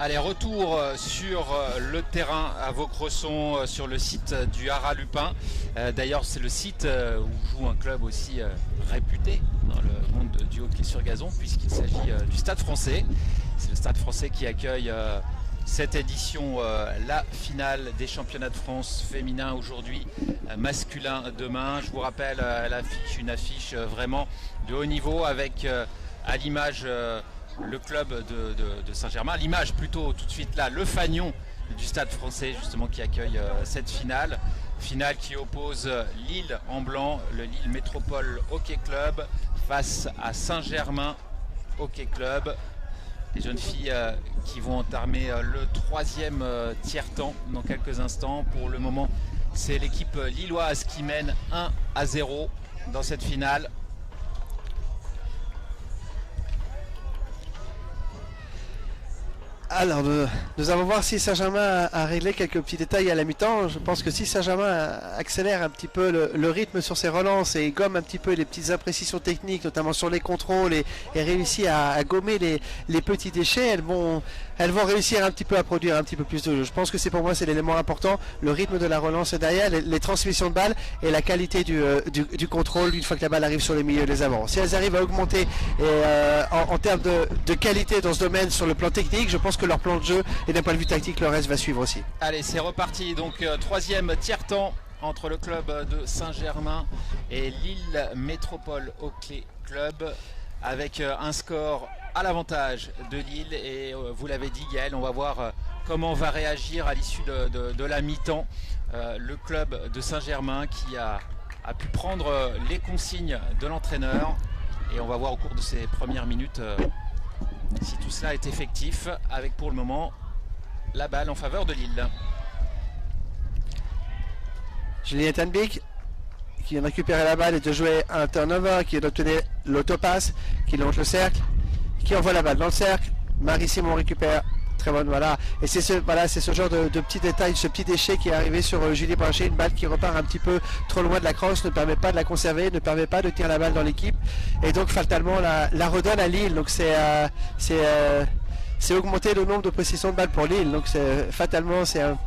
Allez, retour sur le terrain à Vaucresson, sur le site du Haras Lupin. D'ailleurs, c'est le site où joue un club aussi réputé dans le monde du hockey sur gazon, puisqu'il s'agit du Stade Français. C'est le Stade Français qui accueille cette édition, la finale des championnats de France féminin aujourd'hui, masculin demain. Je vous rappelle une affiche vraiment de haut niveau avec à l'image le club de Saint-Germain, l'image plutôt tout de suite là, le fanion du Stade Français justement qui accueille cette finale qui oppose Lille en blanc, le Lille Métropole Hockey Club face à Saint-Germain Hockey Club. Les jeunes filles qui vont entamer le troisième tiers-temps dans quelques instants. Pour le moment, c'est l'équipe lilloise qui mène 1-0 dans cette finale. Alors, nous allons voir si Saint-Germain a réglé quelques petits détails à la mi-temps. Je pense que si Saint-Germain accélère un petit peu le rythme sur ses relances et gomme un petit peu les petites imprécisions techniques, notamment sur les contrôles, et réussit à gommer les petits déchets, elles vont réussir un petit peu à produire un petit peu plus de jeu. Je pense que pour moi, c'est l'élément important. Le rythme de la relance derrière, les transmissions de balles et la qualité du contrôle une fois que la balle arrive sur les milieux des avants. Si elles arrivent à augmenter en termes de qualité dans ce domaine sur le plan technique, je pense que leur plan de jeu et d'un point de vue tactique, le reste va suivre aussi. Allez, c'est reparti. Donc troisième tiers-temps entre le club de Saint-Germain et Lille Métropole Hockey Club, avec un score à l'avantage de Lille. Et vous l'avez dit, Gaël, on va voir comment va réagir à l'issue de la mi-temps le club de Saint-Germain qui a pu prendre les consignes de l'entraîneur. Et on va voir au cours de ces premières minutes si tout cela est effectif, avec pour le moment la balle en faveur de Lille. Juliette Hanbick qui vient de récupérer la balle et de jouer un turnover, qui vient d'obtenir l'autopasse, qui longe le cercle, qui envoie la balle dans le cercle. Marie Simon récupère, très bonne, voilà. Et c'est ce genre de petits détails, ce petit déchet qui est arrivé sur Julie Brachet, une balle qui repart un petit peu trop loin de la crosse, ne permet pas de la conserver, ne permet pas de tenir la balle dans l'équipe, et donc fatalement la redonne à Lille. Donc c'est augmenter le nombre de précisions de balles pour Lille, donc fatalement c'est un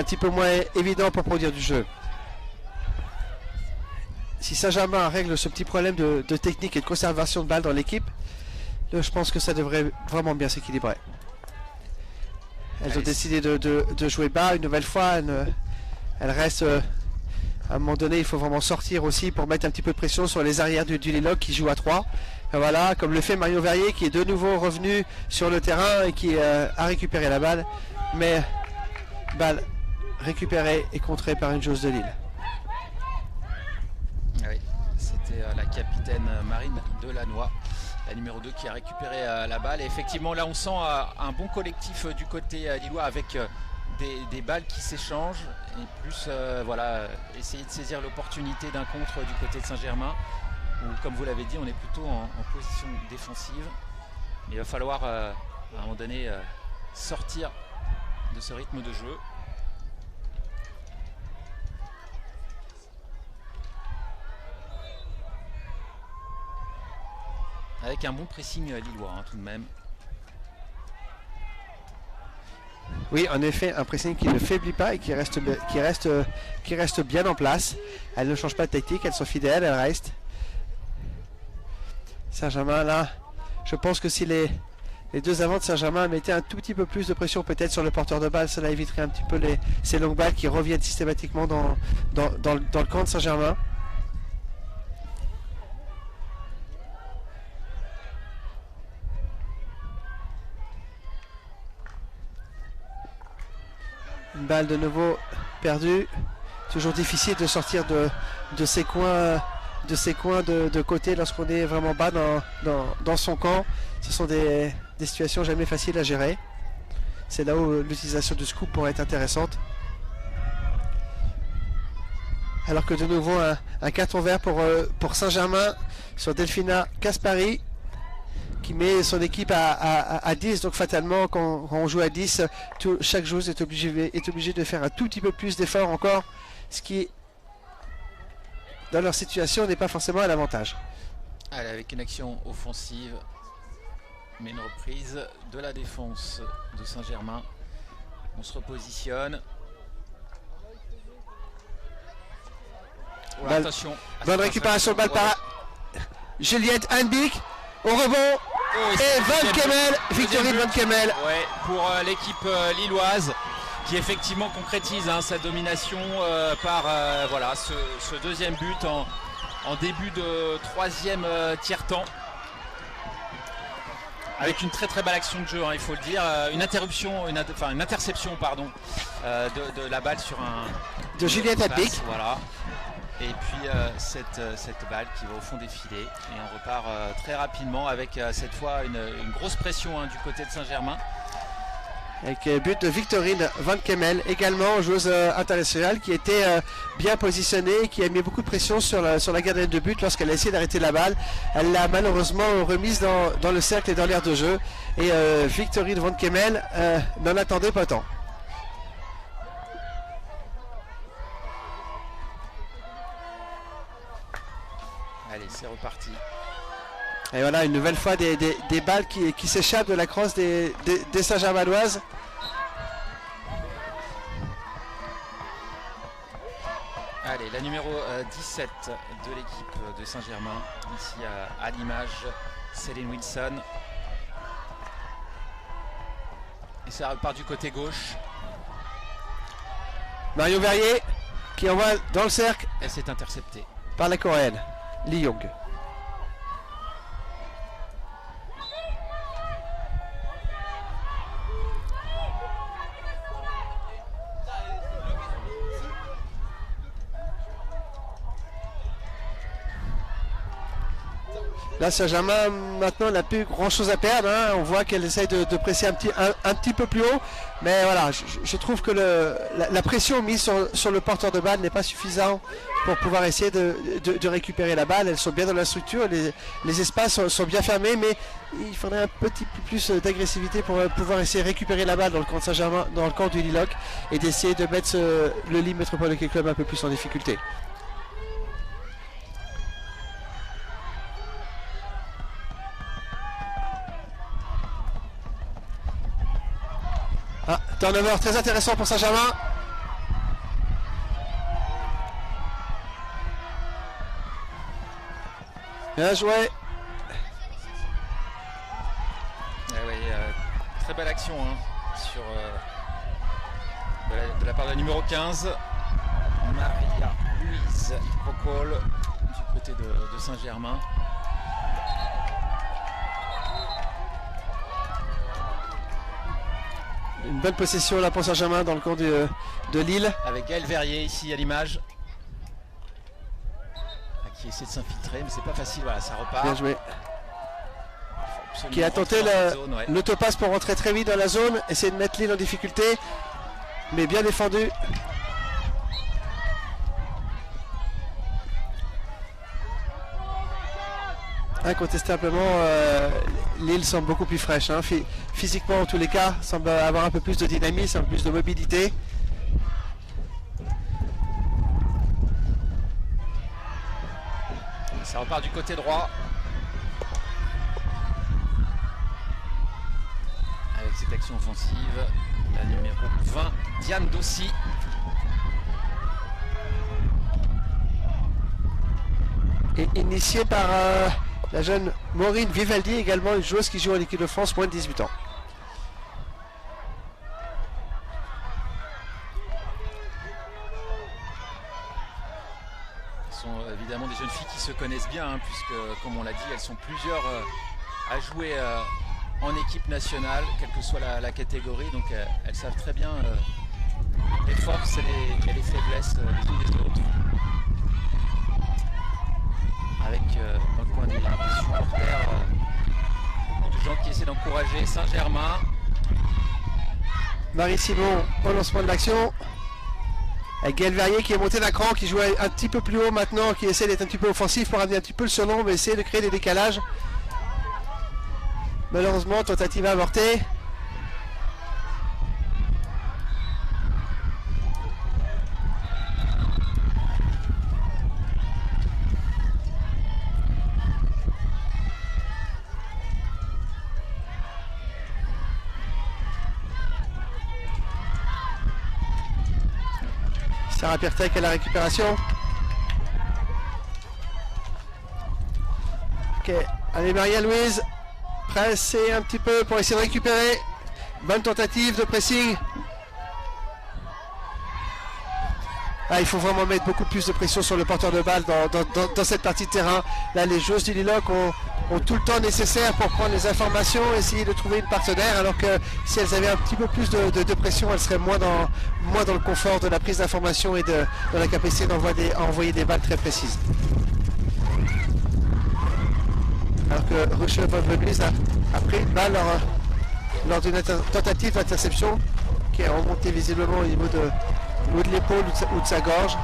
petit peu moins évident pour produire du jeu. Si Saint-Germain règle ce petit problème de technique et de conservation de balles dans l'équipe, je pense que ça devrait vraiment bien s'équilibrer. Elles ont décidé de jouer bas une nouvelle fois. Elles restent. À un moment donné, il faut vraiment sortir aussi pour mettre un petit peu de pression sur les arrières du Lilloc qui joue à 3. Et voilà, comme le fait Mario Verrier qui est de nouveau revenu sur le terrain et qui a récupéré la balle. Mais balle récupérée et contrée par une joueuse de Lille. Oui, c'était la capitaine Marine Delannoy, la numéro 2, qui a récupéré la balle. Et effectivement, là on sent un bon collectif du côté lillois, avec des balles qui s'échangent et plus voilà, essayer de saisir l'opportunité d'un contre du côté de Saint-Germain, où, comme vous l'avez dit, on est plutôt en position défensive. Mais il va falloir à un moment donné sortir de ce rythme de jeu. Avec un bon pressing lillois, tout de même. Oui, en effet, un pressing qui ne faiblit pas et qui reste bien en place. Elles ne changent pas de tactique, elles sont fidèles, elles restent. Saint-Germain, là, je pense que si les deux avants de Saint-Germain mettaient un tout petit peu plus de pression peut-être sur le porteur de balle, cela éviterait un petit peu ces longues balles qui reviennent systématiquement dans le camp de Saint-Germain. Une balle de nouveau perdue. Toujours difficile de sortir de ces coins de côté lorsqu'on est vraiment bas dans son camp. Ce sont des situations jamais faciles à gérer. C'est là où l'utilisation du scoop pourrait être intéressante. Alors que de nouveau un carton vert pour Saint-Germain sur Delphina Caspari, qui met son équipe à 10, donc fatalement quand on joue à 10, chaque joueuse est obligée de faire un tout petit peu plus d'efforts encore, ce qui dans leur situation n'est pas forcément à l'avantage. Allez, avec une action offensive Mais une reprise de la défense de Saint-Germain. On se repositionne. Ouais, attention. Bonne récupération de balle par Juliette Hanbeek. Au rebond. Et Van Kemmel. Victory de Van Kemmel. Ouais, pour l'équipe lilloise qui effectivement concrétise sa domination par voilà, ce deuxième but en début de troisième tiers-temps. Avec une très très belle action de jeu, il faut le dire. Une interception pardon, de la balle sur un... De Juliette Hanbeek. Voilà. Et puis cette balle qui va au fond des filets. Et on repart très rapidement avec cette fois une grosse pression du côté de Saint-Germain. Avec but de Victorine Van Kemmel, également joueuse internationale qui était bien positionnée, qui a mis beaucoup de pression sur la gardienne de but lorsqu'elle a essayé d'arrêter la balle. Elle l'a malheureusement remise dans le cercle et dans l'aire de jeu. Et Victorine Van Kemmel n'en attendait pas tant. Allez, c'est reparti. Et voilà, une nouvelle fois des balles qui s'échappent de la crosse des Saint-Germanoises. Allez, la numéro 17 de l'équipe de Saint-Germain. Ici à l'image, Céline Wilson. Et ça repart du côté gauche. Marion Verrier qui envoie dans le cercle. Elle s'est interceptée Par la coréenne, Lee Young. Là, Saint-Germain, maintenant, n'a plus grand-chose à perdre. On voit qu'elle essaye de presser un petit peu plus haut. Mais voilà, je trouve que la pression mise sur le porteur de balle n'est pas suffisante pour pouvoir essayer de récupérer la balle. Elles sont bien dans la structure, les espaces sont bien fermés, mais il faudrait un petit peu plus d'agressivité pour pouvoir essayer de récupérer la balle dans le camp de Saint-Germain, dans le camp du Liloc, et d'essayer de mettre le Lille Métropole Hockey Club un peu plus en difficulté. Turnover très intéressant pour Saint-Germain. Bien joué. Très belle action sur, de la part de la numéro 15, Maria Louise Procol du côté de Saint-Germain. Une bonne possession là pour Saint-Germain dans le camp de Lille. Avec Gaël Verrier ici à l'image. Qui essaie de s'infiltrer, mais c'est pas facile, voilà, ça repart. Bien joué. Qui a tenté l'autopasse pour rentrer très vite dans la zone, essayer de mettre Lille en difficulté, mais bien défendu. Incontestablement, Lille semble beaucoup plus fraîche. Physiquement, en tous les cas, semble avoir un peu plus de dynamisme, un peu plus de mobilité. Ça repart du côté droit. Avec cette action offensive, la numéro 20, Diane Dossi. Et initiée par la jeune Maureen Vivaldi, également une joueuse qui joue en équipe de France, moins de 18 ans. Ce sont évidemment des jeunes filles qui se connaissent bien, puisque, comme on l'a dit, elles sont plusieurs à jouer en équipe nationale, quelle que soit la catégorie. Donc elles savent très bien les forces et les faiblesses les unes des autres. Avec dans le coin des supporters, beaucoup de gens qui essaient d'encourager Saint-Germain. Marie Simon au lancement de l'action. Avec Gaël Verrier qui est monté d'un cran, qui joue un petit peu plus haut maintenant, qui essaie d'être un petit peu offensif pour amener un petit peu le surnom, mais essayer de créer des décalages. Malheureusement, tentative avortée. Sarah Piertek à la récupération. Ok, allez Maria-Louise, pressez un petit peu pour essayer de récupérer. Bonne tentative de pressing. Ah, il faut vraiment mettre beaucoup plus de pression sur le porteur de balle dans cette partie de terrain. Là, les joueuses du Lilloc ont tout le temps nécessaire pour prendre les informations, essayer de trouver une partenaire, alors que si elles avaient un petit peu plus de pression, elles seraient moins dans le confort de la prise d'information et de la capacité d'envoyer des balles très précises. Alors que Rochelle Von Veblis a pris une balle lors d'une tentative d'interception qui est remontée visiblement au niveau de l'épaule ou de sa gorge.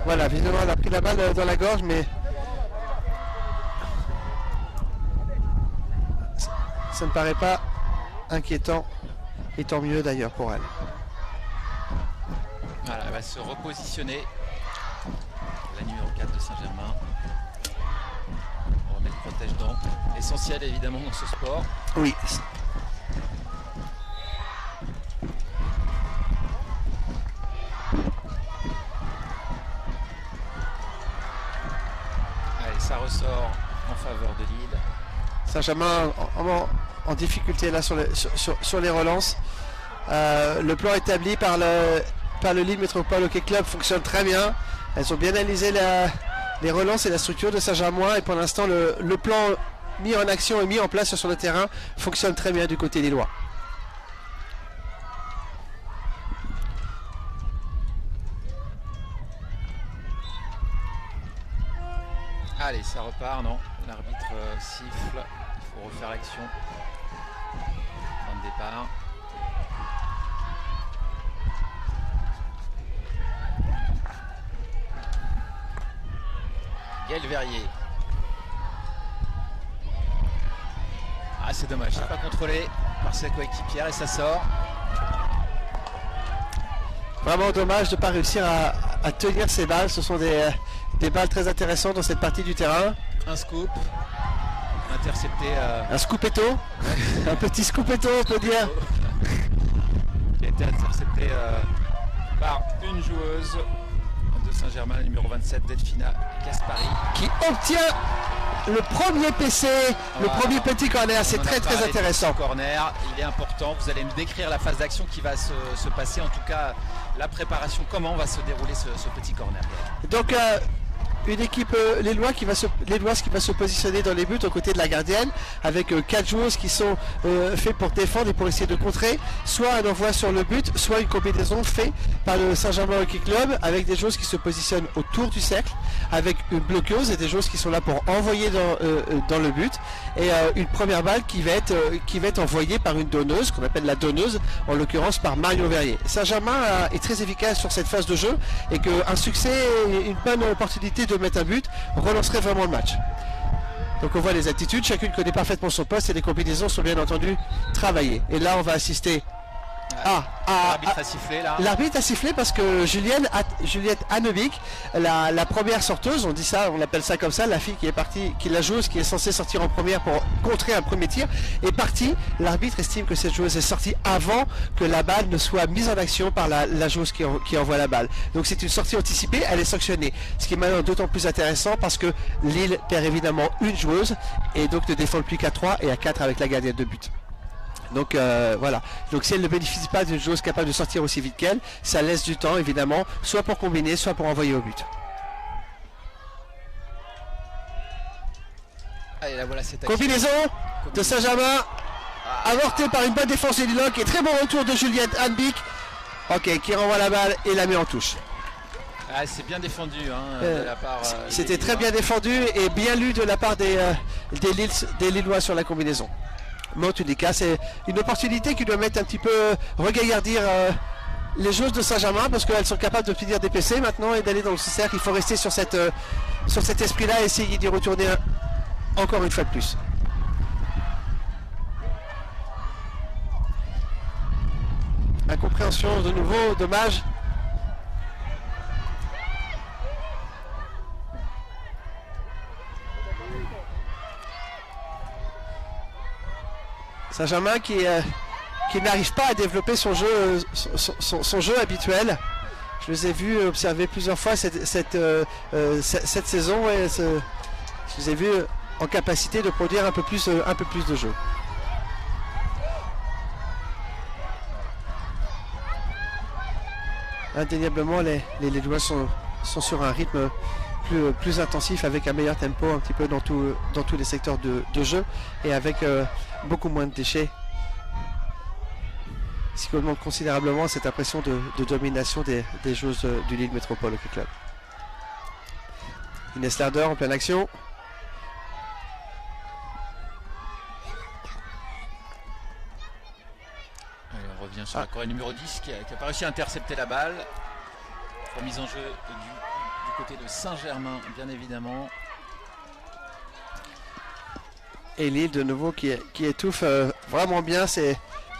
Voilà, visiblement elle a pris la balle dans la gorge, mais ça ne paraît pas inquiétant, et tant mieux d'ailleurs pour elle. Voilà, elle va se repositionner. La numéro 4 de Saint-Germain. On remet le protège-dents. Essentiel évidemment dans ce sport. Oui. Allez, ça ressort en faveur de Lille. Saint-Germain en difficulté là sur les relances. Le plan établi par le Lille Métropole Hockey Club fonctionne très bien. Elles ont bien analysé les relances et la structure de Saint-Germain, et pour l'instant le plan mis en action et mis en place sur le terrain fonctionne très bien du côté lillois. Allez, ça repart, non. L'arbitre siffle. Il faut refaire l'action. Point de départ. Gaël Verrier. Ah, c'est dommage, c'est pas contrôlé par sa coéquipière et ça sort. Vraiment dommage de ne pas réussir à tenir ces balles. Ce sont des balles très intéressantes dans cette partie du terrain. Un scoop. Intercepté. Un scoopetto. Un petit scoopetto, on peut dire. Qui a été intercepté par une joueuse de Saint-Germain, numéro 27, Delphina Gaspari. Qui obtient le premier PC, le premier petit corner. C'est très intéressant. Corner, il est important. Vous allez me décrire la phase d'action qui va se passer. En tout cas, la préparation, comment va se dérouler ce petit corner. Donc une équipe lilloise qui va se positionner dans les buts aux côtés de la gardienne, avec 4 joueuses qui sont faites pour défendre et pour essayer de contrer, soit un envoi sur le but, soit une combinaison faite par le Saint-Germain Hockey Club, avec des joueuses qui se positionnent autour du cercle, avec une bloqueuse et des joueuses qui sont là pour envoyer dans le but, et une première balle qui va être envoyée par une donneuse, qu'on appelle la donneuse, en l'occurrence par Marion Verrier. Saint-Germain est très efficace sur cette phase de jeu, et qu'un succès, une bonne opportunité de mettre un but relancerait vraiment le match. Donc on voit les attitudes, chacune connaît parfaitement son poste et les combinaisons sont bien entendu travaillées. Et là on va assister l'arbitre a sifflé là. L'arbitre a sifflé parce que Juliette Hannebick, la première sorteuse, on dit ça, on appelle ça comme ça, la fille qui est partie, la joueuse qui est censée sortir en première pour contrer un premier tir, est partie. L'arbitre estime que cette joueuse est sortie avant que la balle ne soit mise en action par la joueuse qui envoie la balle. Donc c'est une sortie anticipée, elle est sanctionnée. Ce qui est maintenant d'autant plus intéressant parce que Lille perd évidemment une joueuse et donc ne défend plus qu'à 3 et à 4 avec la gardienne de but. Donc voilà, donc si elle ne bénéficie pas d'une joueuse capable de sortir aussi vite qu'elle, ça laisse du temps évidemment, soit pour combiner, soit pour envoyer au but. Allez, là, voilà, cette combinaison de Saint-Germain, avortée par une bonne défense de Lilloc, et très bon retour de Juliette Hannebick, qui renvoie la balle et la met en touche. Ah, c'est bien défendu de la part. C'était très bien défendu et bien lu de la part des Lillois sur la combinaison. Mais en tous les cas, c'est une opportunité qui doit mettre un petit peu regaillardir les joueuses de Saint-Germain, parce qu'elles sont capables d'obtenir des PC maintenant et d'aller dans ce cercle. Il faut rester sur cet esprit-là et essayer d'y retourner encore une fois de plus. Incompréhension de nouveau, dommage. Saint-Germain qui qui n'arrive pas à développer son jeu, son jeu habituel. Je les ai vus observer plusieurs fois cette saison et je les ai vus en capacité de produire un peu plus de jeu. Indéniablement, les joueurs sont sur un rythme plus intensif, avec un meilleur tempo un petit peu dans tous les secteurs de jeu et avec beaucoup moins de déchets, ce qui augmente considérablement cette impression de domination des joueuses du Lille Métropole Hockey Club. Inès Larder en pleine action. Allez, on revient sur la Corée numéro 10 qui a pas réussi à intercepter la balle. Remise en jeu du côté de Saint-Germain, bien évidemment. Et Lille de nouveau qui étouffe vraiment bien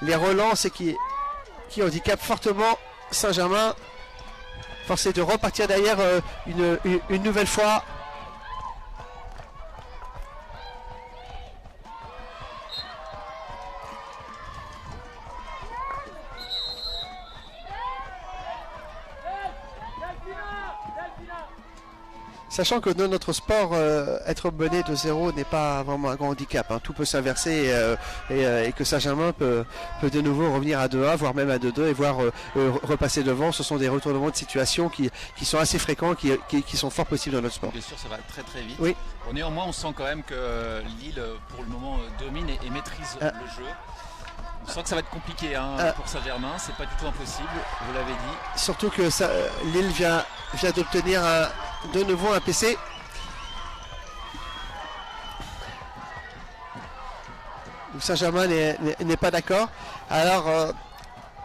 les relances et qui handicape fortement Saint-Germain, forcé de repartir derrière une nouvelle fois. Sachant que dans notre sport, être mené de 0 n'est pas vraiment un grand handicap. Hein. Tout peut s'inverser et que Saint-Germain peut de nouveau revenir à 2-1, voire même à 2-2 et voir repasser devant. Ce sont des retournements de situation qui sont assez fréquents, qui sont fort possibles dans notre sport. Bien sûr, ça va très très vite. Oui. Bon, néanmoins, on sent quand même que Lille, pour le moment, domine et maîtrise le jeu. On sent que ça va être compliqué pour Saint-Germain, c'est pas du tout impossible, vous l'avez dit. Surtout que Lille vient d'obtenir de nouveau un PC. Saint-Germain n'est pas d'accord. Alors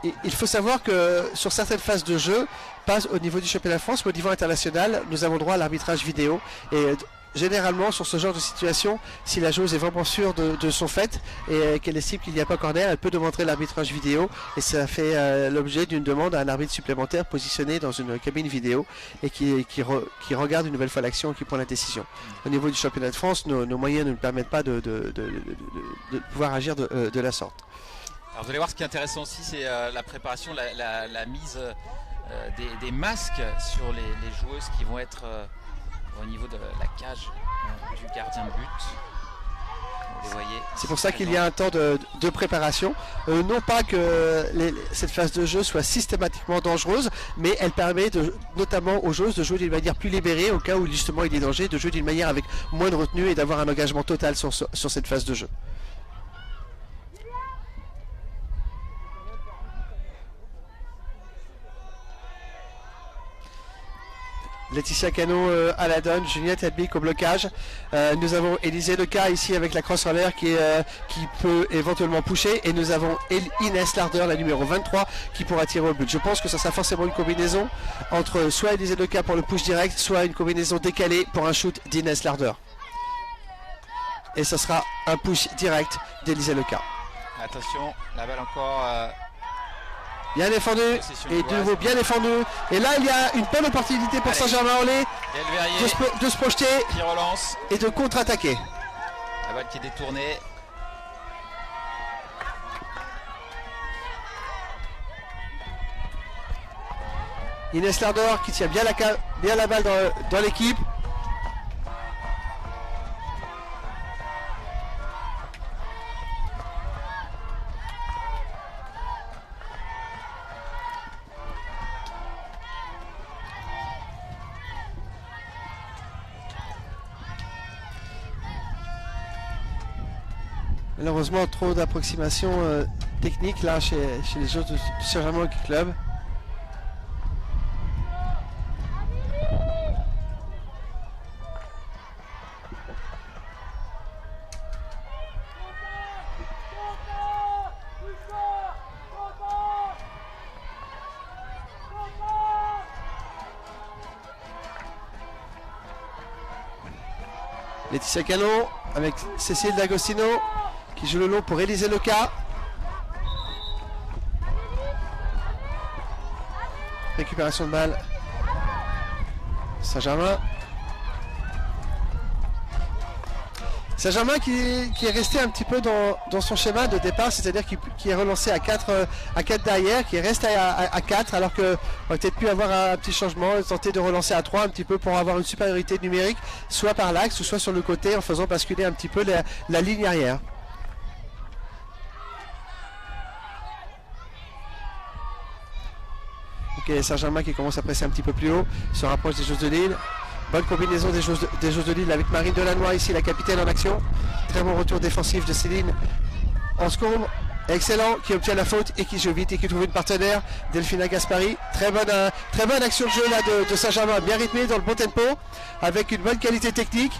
il faut savoir que sur certaines phases de jeu, pas au niveau du championnat de France, mais au niveau international, nous avons droit à l'arbitrage vidéo. Et généralement, sur ce genre de situation, si la joueuse est vraiment sûre de son fait et qu'elle estime qu'il n'y a pas corner, elle peut demander l'arbitrage vidéo, et ça fait l'objet d'une demande à un arbitre supplémentaire positionné dans une cabine vidéo et qui regarde une nouvelle fois l'action et qui prend la décision. Au niveau du championnat de France, nos moyens ne nous permettent pas de pouvoir agir de la sorte. Alors vous allez voir, ce qui est intéressant aussi, c'est la préparation, la mise des masques sur les joueuses qui vont être au niveau de la cage du gardien de but. Vous les voyez. C'est pour ça qu'il y a un temps de préparation. Non pas que cette phase de jeu soit systématiquement dangereuse, mais elle permet notamment aux joueuses de jouer d'une manière plus libérée au cas où justement il y a danger, de jouer d'une manière avec moins de retenue et d'avoir un engagement total sur cette phase de jeu. Laetitia Cano à la donne, Juliette Hedbick au blocage. Nous avons Élisée Leca ici avec la crosse en l'air qui peut éventuellement pusher. Et nous avons Inès Larder, la numéro 23, qui pourra tirer au but. Je pense que ça sera forcément une combinaison entre soit Élisée Leca pour le push direct, soit une combinaison décalée pour un shoot d'Inès Larder. Et ce sera un push direct d'Élisée Leca. Attention, la balle encore... Bien défendu, et de nouveau bien défendu. Et là, il y a une belle opportunité pour Saint-Germain-en-Laye de se projeter qui relance et de contre-attaquer. La balle qui est détournée. Inès Larder qui tient bien la balle dans l'équipe. Malheureusement, trop d'approximations techniques là chez les joueurs du Saint-Germain Hockey Club. Laetitia Cano avec Cécile D'Agostino qui joue le long pour Élisée Leca. Récupération de balle. Saint-Germain. Saint-Germain qui est resté un petit peu dans son schéma de départ, c'est-à-dire qui est relancé à 4 derrière, qui reste à 4, alors qu'on va peut-être pu avoir un petit changement, tenter de relancer à 3 un petit peu pour avoir une supériorité numérique, soit par l'axe ou soit sur le côté, en faisant basculer un petit peu la ligne arrière. Ok, Saint-Germain qui commence à presser un petit peu plus haut, se rapproche des joueuses de Lille. Bonne combinaison des joueuses de Lille avec Marine Delannoy ici, la capitaine en action. Très bon retour défensif de Céline Anscombe. Excellent, qui obtient la faute et qui joue vite et qui trouve une partenaire, Delphina Gaspari. Très bonne action de jeu là de Saint-Germain, bien rythmée dans le bon tempo, avec une bonne qualité technique.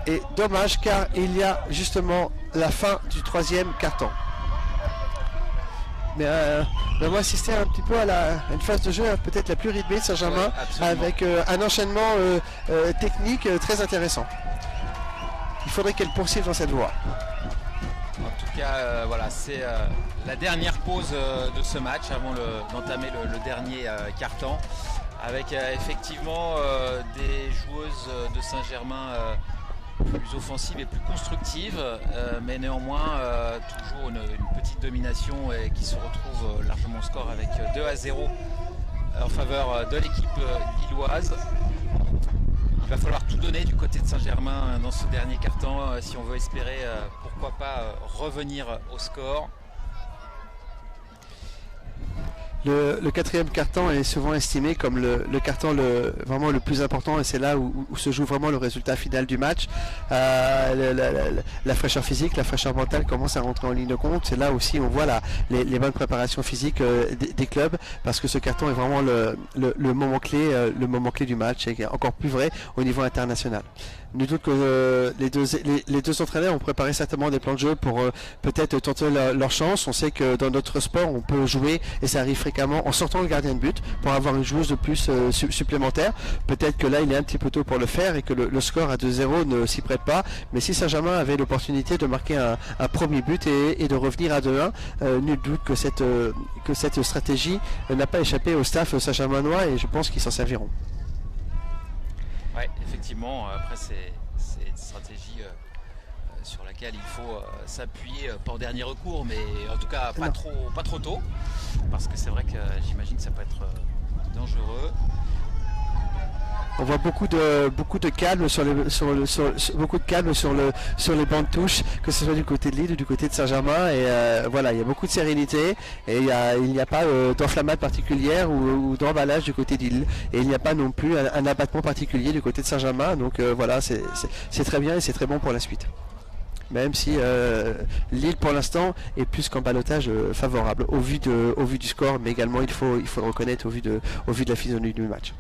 Et dommage car il y a justement la fin du 3e quart-temps. Mais on va assister un petit peu à une phase de jeu peut-être la plus rythmée de Saint-Germain, avec un enchaînement technique très intéressant. Il faudrait qu'elle poursuive dans cette voie. En tout cas, voilà, c'est la dernière pause de ce match avant d'entamer le dernier quart-temps, avec effectivement des joueuses de Saint-Germain plus offensive et plus constructive, mais néanmoins toujours une petite domination et qui se retrouve largement au score avec 2-0 en faveur de l'équipe lilloise. Il va falloir tout donner du côté de Saint-Germain dans ce dernier quart-temps si on veut espérer pourquoi pas revenir au score. Le 4e quart-temps est souvent estimé comme le quart-temps vraiment le plus important, et c'est là où se joue vraiment le résultat final du match. La fraîcheur physique, la fraîcheur mentale commence à rentrer en ligne de compte. C'est là aussi où on voit les bonnes préparations physiques des clubs, parce que ce quart-temps est vraiment le moment clé du match, et encore plus vrai au niveau international. Nul doute que les deux entraîneurs ont préparé certainement des plans de jeu pour peut-être tenter leur chance. On sait que dans notre sport, on peut jouer, et ça arrive fréquemment, en sortant le gardien de but pour avoir une joueuse de plus supplémentaire. Peut-être que là, il est un petit peu tôt pour le faire et que le score à 2-0 ne s'y prête pas. Mais si Saint-Germain avait l'opportunité de marquer un premier but et de revenir à 2-1, nul doute que cette stratégie n'a pas échappé au staff saint-germainois, et je pense qu'ils s'en serviront. Ouais, effectivement, après c'est une stratégie sur laquelle il faut s'appuyer, pas en dernier recours, mais en tout cas pas trop tôt, parce que c'est vrai que j'imagine que ça peut être dangereux. On voit beaucoup de calme sur les bancs de touche, que ce soit du côté de Lille ou du côté de Saint-Germain, et voilà, il y a beaucoup de sérénité, et il n'y a pas d'enflammade particulière ou d'emballage du côté de Lille, et il n'y a pas non plus un abattement particulier du côté de Saint-Germain. Donc voilà, c'est très bien et c'est très bon pour la suite. Même si Lille pour l'instant est plus qu'en ballottage favorable au vu du score, mais également il faut le reconnaître au vu de la physionomie du match.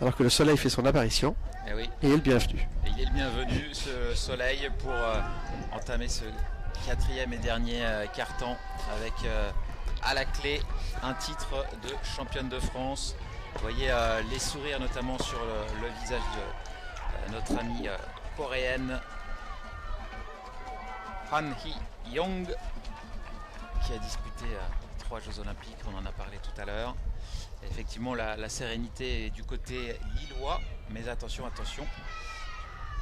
Alors que le soleil fait son apparition, et oui. Et est le bienvenu. Et il est le bienvenu, ce soleil, pour entamer ce 4e et dernier quart-temps, avec à la clé un titre de championne de France. Vous voyez les sourires notamment sur le visage de notre amie coréenne Han Hee-young, qui a disputé 3 Jeux Olympiques, on en a parlé tout à l'heure. Effectivement, la sérénité est du côté lillois, mais attention,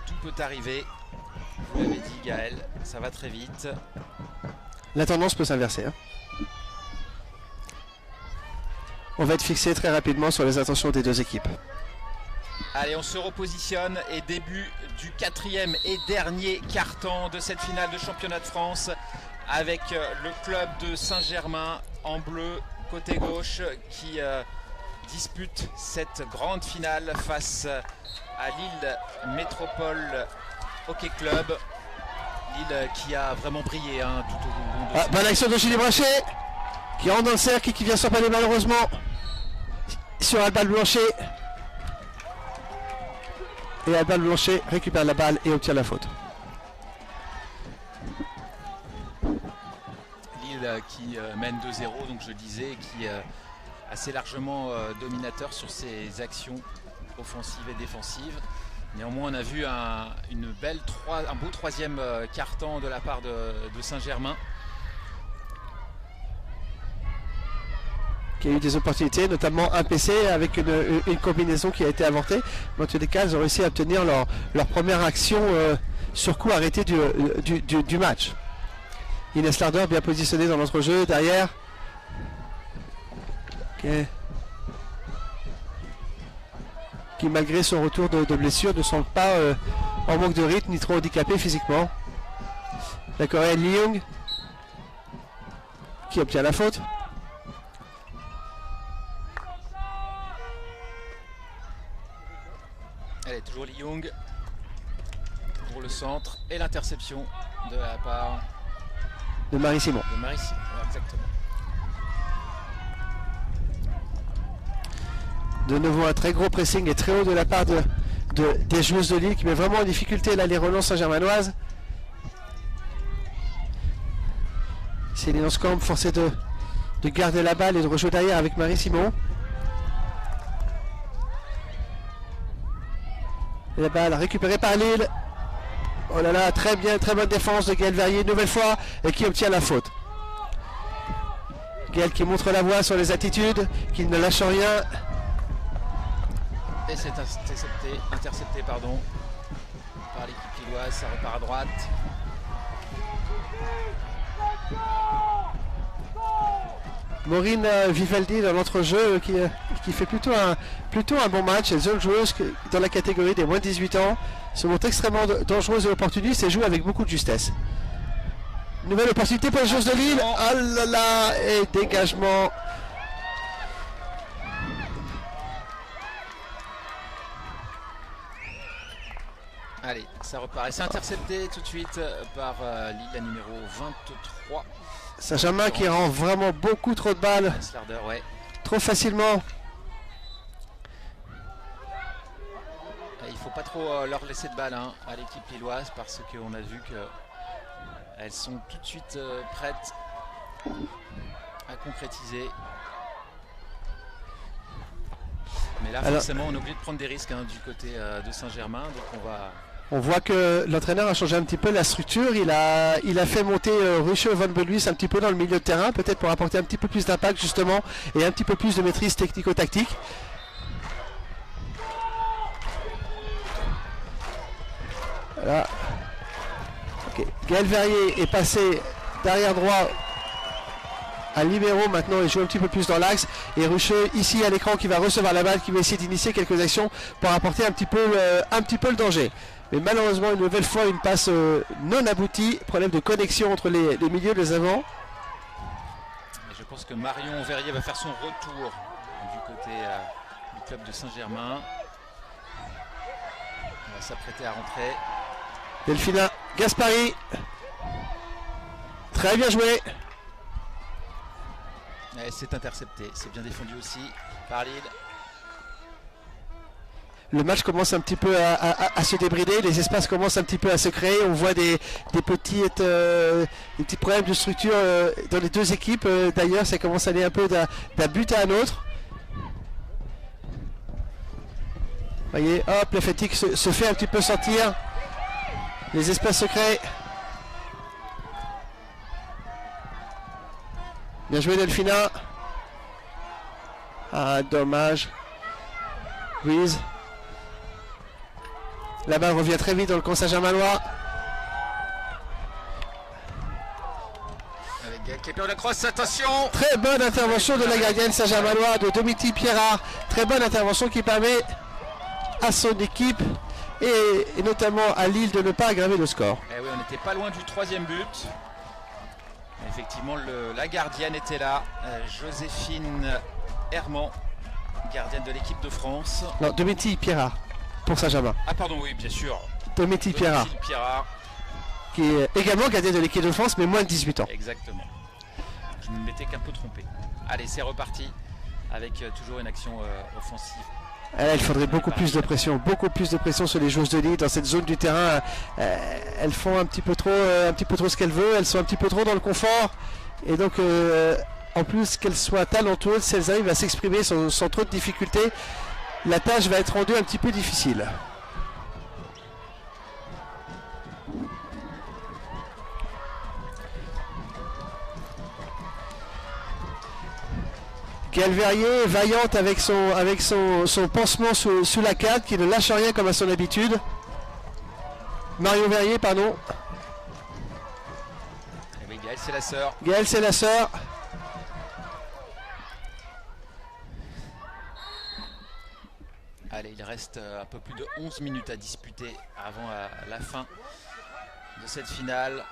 tout peut arriver. Vous l'avez dit, Gaël, ça va très vite. La tendance peut s'inverser. On va être fixé très rapidement sur les intentions des deux équipes. Allez, on se repositionne, et début du 4e et dernier quart-temps de cette finale de championnat de France, avec le club de Saint-Germain en bleu côté gauche qui dispute cette grande finale face à Lille Métropole Hockey Club. Lille qui a vraiment brillé tout au long de bonne action de Julie Brachet qui rentre dans le cercle et qui vient s'empaler malheureusement sur Albal Blanchet. Et Albal Blanchet récupère la balle et obtient la faute. Qui mène 2-0, donc je disais, qui est assez largement dominateur sur ses actions offensives et défensives. Néanmoins, on a vu un beau 3e quart-temps de la part de Saint-Germain. qui a eu des opportunités, notamment un PC avec une combinaison qui a été avortée. Dans tous les cas, ils ont réussi à obtenir leur première action sur coup arrêté du match. Ines Larder bien positionné dans l'entrejeu derrière. Okay. Qui malgré son retour de blessure ne semble pas en manque de rythme ni trop handicapé physiquement. La Coréenne Lee Young qui obtient la faute. Allez, toujours Lee Young pour le centre et l'interception de la part de Marie Simon. De Marie Simon, exactement. De nouveau un très gros pressing et très haut de la part des joueuses de Lille qui met vraiment en difficulté là les relances saint-germanoises. Céline Anscombe forcée de garder la balle et de rejouer derrière avec Marie Simon. Et la balle récupérée par Lille. Oh là là, très bien, très bonne défense de Gaël Verrier, une nouvelle fois, et qui obtient la faute. Gaël qui montre la voie sur les attitudes, qui ne lâche rien. Et c'est intercepté par l'équipe lilloise, ça repart à droite. Maureen Vivaldi dans l'entrejeu qui fait plutôt un bon match. Les autres joueuses dans la catégorie des moins de 18 ans se montrent extrêmement dangereuses et opportunistes et jouent avec beaucoup de justesse. Nouvelle opportunité pour les joueuses de Lille. Oh là là, et dégagement. Allez, ça repart. Et c'est intercepté tout de suite par Lille, la numéro 23. Saint-Germain qui rend vraiment beaucoup trop de balles. Slarder, ouais. Trop facilement. Il ne faut pas trop leur laisser de balles à l'équipe lilloise parce qu'on a vu qu'elles sont tout de suite prêtes à concrétiser. Mais là, forcément, on est obligé de prendre des risques du côté de Saint-Germain. Donc on voit que l'entraîneur a changé un petit peu la structure. Il a fait monter Ruche Van Beluis un petit peu dans le milieu de terrain, peut-être pour apporter un petit peu plus d'impact justement et un petit peu plus de maîtrise technico-tactique. Voilà. Okay. Gaël Verrier est passé derrière droit à libéro maintenant et joue un petit peu plus dans l'axe. Et Rucheux ici à l'écran qui va recevoir la balle, qui va essayer d'initier quelques actions pour apporter un petit peu le danger. Mais malheureusement une nouvelle fois une passe non aboutie, problème de connexion entre les milieux et les avants. Et je pense que Marion Verrier va faire son retour du côté du club de Saint-Germain. On va s'apprêter à rentrer. Delphina Gaspari. Très bien joué. C'est intercepté, c'est bien défendu aussi par Lille. Le match commence un petit peu à se débrider, les espaces commencent un petit peu à se créer. On voit des petits problèmes de structure dans les deux équipes. D'ailleurs, ça commence à aller un peu d'un but à un autre. Vous voyez, hop, la fatigue se fait un petit peu sentir. Les espaces se créent. Bien joué Delphina. Ah, dommage. Ruiz. La balle revient très vite dans le camp Saint-Germanois. Avec Gaël qui est la crosse, attention. Très bonne intervention de la gardienne Saint-Germanois de Domitille Pierrard. Très bonne intervention qui permet à son équipe et notamment à Lille de ne pas aggraver le score. Eh oui, on n'était pas loin du troisième but. Effectivement, la gardienne était là, Joséphine Herman, gardienne de l'équipe de France. Non, Domitille Pierrard pour Saint-Germain. Ah pardon, oui, bien sûr. Domitille Pierrard, qui est également gardienne de l'équipe de France, mais moins de 18 ans. Exactement. Je ne m'étais qu'un peu trompé. Allez, c'est reparti avec toujours une action offensive. Là, il faudrait beaucoup plus de pression sur les joueuses de Lille dans cette zone du terrain. Elles font un petit peu trop ce qu'elles veulent. Elles sont un petit peu trop dans le confort. Et donc, en plus qu'elles soient talentueuses, si elles arrivent à s'exprimer sans trop de difficultés, la tâche va être rendue un petit peu difficile. Gaël Verrier, vaillante avec son pansement sous la canne, qui ne lâche rien comme à son habitude. Marion Verrier, pardon. Et oui, Gaël, c'est la sœur. Gaël, c'est la sœur. Allez, il reste un peu plus de 11 minutes à disputer avant la fin de cette finale.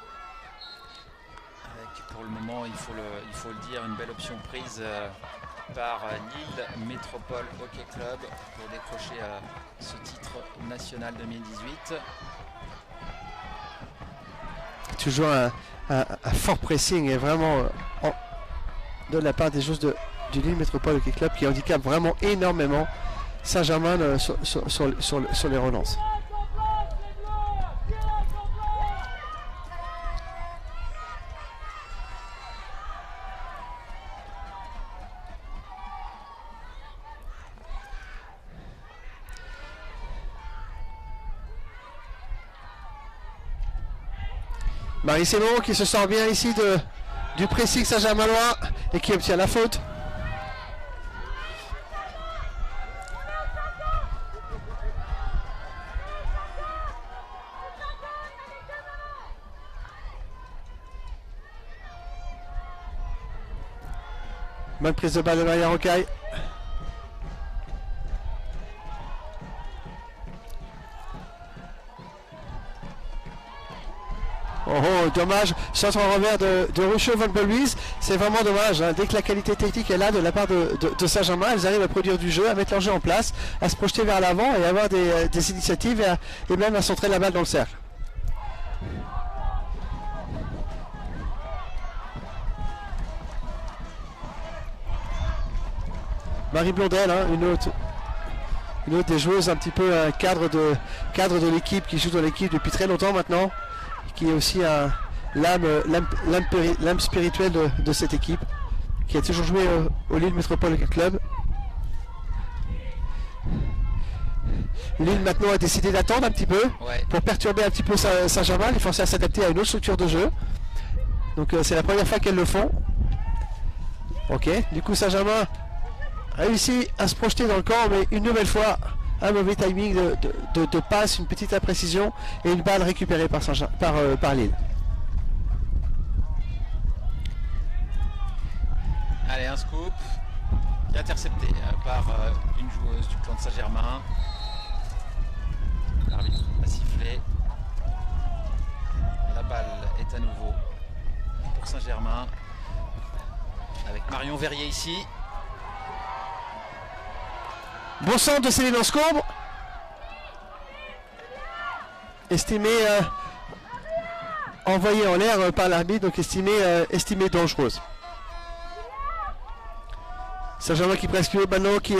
Avec pour le moment, il faut le dire, une belle option prise par Lille Métropole Hockey Club pour décrocher ce titre national 2018. Toujours un fort pressing et vraiment de la part des joueurs du Lille Métropole Hockey Club qui handicape vraiment énormément Saint-Germain sur les relances. Marie Sémon qui se sort bien ici du pressing Saint-Germainois et qui obtient la faute. Bonne prise de balle de Maria Rocaille. Oh, dommage, centre en revers de Rucheux Van Belwies, c'est vraiment dommage, hein. Dès que la qualité technique est là de la part de Saint-Germain, elles arrivent à produire du jeu, à mettre leur jeu en place, à se projeter vers l'avant et avoir des initiatives et même à centrer la balle dans le cercle. Marie Blondel, hein, une autre des joueuses un petit peu cadre de l'équipe, qui joue dans l'équipe depuis très longtemps maintenant, qui est aussi l'âme spirituelle de cette équipe, qui a toujours joué au Lille Métropole Hockey Club. Lille maintenant a décidé d'attendre un petit peu pour perturber un petit peu Saint-Germain, les forcer à s'adapter à une autre structure de jeu. Donc c'est la première fois qu'elles le font. Ok, du coup Saint-Germain réussit à se projeter dans le camp, mais une nouvelle fois un mauvais timing de passe, une petite imprécision et une balle récupérée par Lille. Allez, un scoop intercepté par une joueuse du clan de Saint-Germain. L'arbitre a sifflé. La balle est à nouveau pour Saint-Germain avec Marion Verrier ici. Bon centre de Céline Anscombe. Estimé envoyé en l'air par l'arbitre, donc estimé dangereuse. Saint-Germain qui presque maintenant, qui